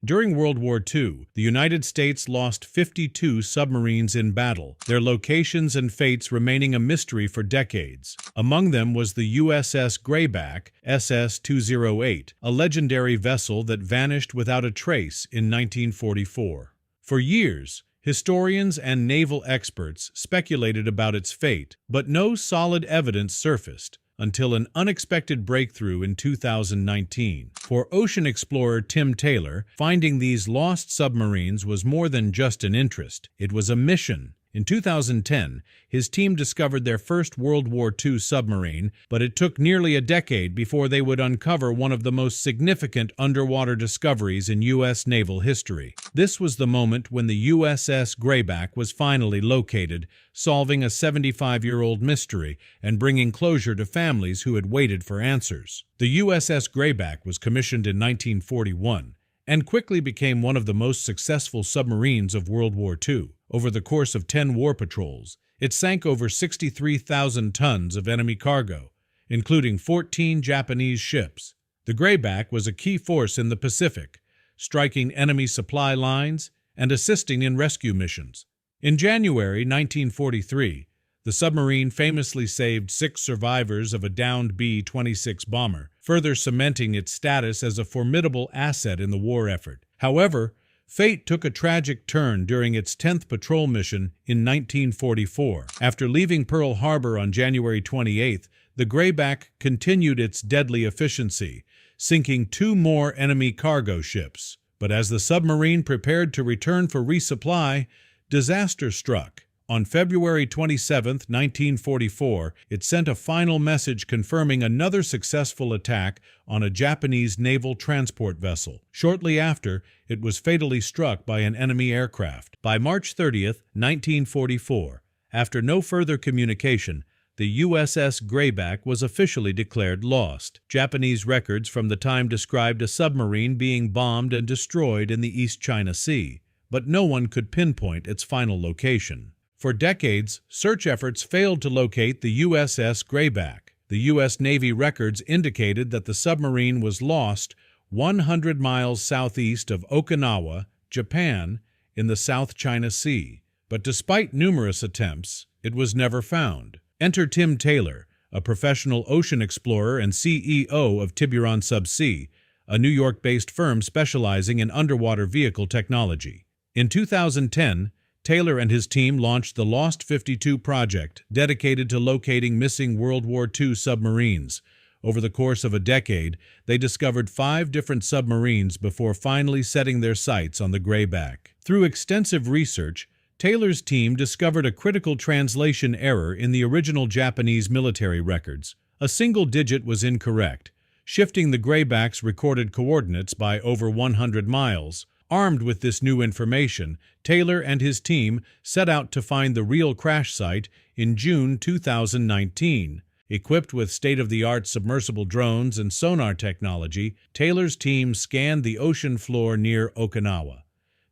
During World War II, the United States lost 52 submarines in battle, their locations and fates remaining a mystery for decades. Among them was the USS Grayback, SS-208, a legendary vessel that vanished without a trace in 1944. For years, historians and naval experts speculated about its fate, but no solid evidence surfaced until an unexpected breakthrough in 2019. For ocean explorer Tim Taylor, finding these lost submarines was more than just an interest, it was a mission. In 2010, his team discovered their first World War II submarine, but it took nearly a decade before they would uncover one of the most significant underwater discoveries in U.S. naval history. This was the moment when the USS Grayback was finally located, solving a 75-year-old mystery and bringing closure to families who had waited for answers. The USS Grayback was commissioned in 1941 and quickly became one of the most successful submarines of World War II. Over the course of 10 war patrols, it sank over 63,000 tons of enemy cargo, including 14 Japanese ships. The Grayback was a key force in the Pacific, striking enemy supply lines and assisting in rescue missions. In January 1943, the submarine famously saved 6 survivors of a downed B-26 bomber, further cementing its status as a formidable asset in the war effort. However, fate took a tragic turn during its 10th patrol mission in 1944. After leaving Pearl Harbor on January 28, the Grayback continued its deadly efficiency, sinking 2 more enemy cargo ships. But as the submarine prepared to return for resupply, disaster struck. On February 27, 1944, it sent a final message confirming another successful attack on a Japanese naval transport vessel. Shortly after, it was fatally struck by an enemy aircraft. By March 30, 1944, after no further communication, the USS Grayback was officially declared lost. Japanese records from the time described a submarine being bombed and destroyed in the East China Sea, but no one could pinpoint its final location. For decades, search efforts failed to locate the USS Grayback. The U.S. Navy records indicated that the submarine was lost 100 miles southeast of Okinawa, Japan, in the South China Sea. But despite numerous attempts, it was never found. Enter Tim Taylor, a professional ocean explorer and CEO of Tiburon Subsea, a New York-based firm specializing in underwater vehicle technology. In 2010, Taylor and his team launched the Lost 52 project, dedicated to locating missing World War II submarines. Over the course of a decade, they discovered 5 different submarines before finally setting their sights on the Grayback. Through extensive research, Taylor's team discovered a critical translation error in the original Japanese military records. A single digit was incorrect, shifting the Grayback's recorded coordinates by over 100 miles. Armed with this new information, Taylor and his team set out to find the real crash site in June 2019. Equipped with state-of-the-art submersible drones and sonar technology, Taylor's team scanned the ocean floor near Okinawa.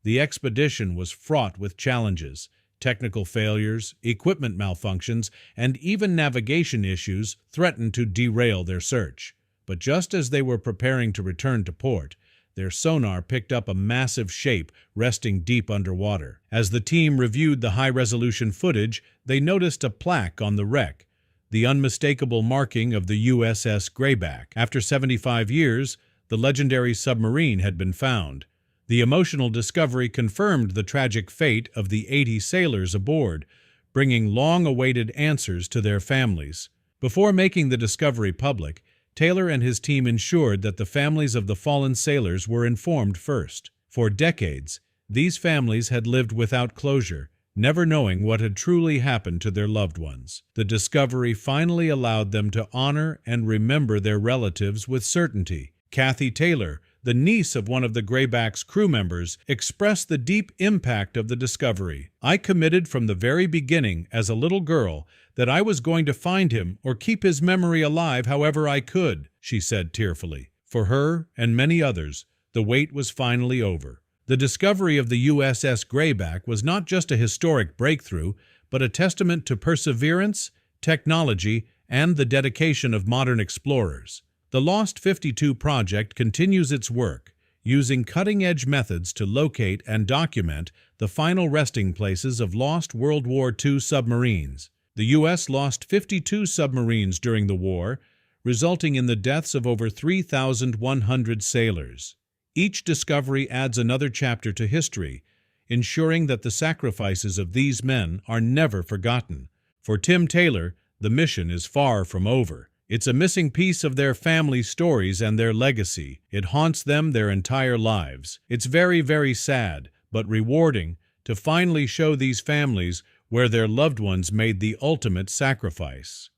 The expedition was fraught with challenges. Technical failures, equipment malfunctions, and even navigation issues threatened to derail their search. But just as they were preparing to return to port, their sonar picked up a massive shape resting deep underwater. As the team reviewed the high-resolution footage, they noticed a plaque on the wreck, the unmistakable marking of the USS Grayback. After 75 years, the legendary submarine had been found. The emotional discovery confirmed the tragic fate of the 80 sailors aboard, bringing long-awaited answers to their families. Before making the discovery public, Taylor and his team ensured that the families of the fallen sailors were informed first. For decades, these families had lived without closure, never knowing what had truly happened to their loved ones. The discovery finally allowed them to honor and remember their relatives with certainty. Kathy Taylor, the niece of one of the Grayback's crew members, expressed the deep impact of the discovery. "I committed from the very beginning, as a little girl, that I was going to find him or keep his memory alive however I could," she said tearfully. For her and many others, the wait was finally over. The discovery of the USS Grayback was not just a historic breakthrough, but a testament to perseverance, technology, and the dedication of modern explorers. The Lost 52 project continues its work, using cutting-edge methods to locate and document the final resting places of lost World War II submarines. The U.S. lost 52 submarines during the war, resulting in the deaths of over 3,100 sailors. Each discovery adds another chapter to history, ensuring that the sacrifices of these men are never forgotten. For Tim Taylor, the mission is far from over. It's a missing piece of their family stories and their legacy. It haunts them their entire lives. It's very, very sad, but rewarding to finally show these families where their loved ones made the ultimate sacrifice.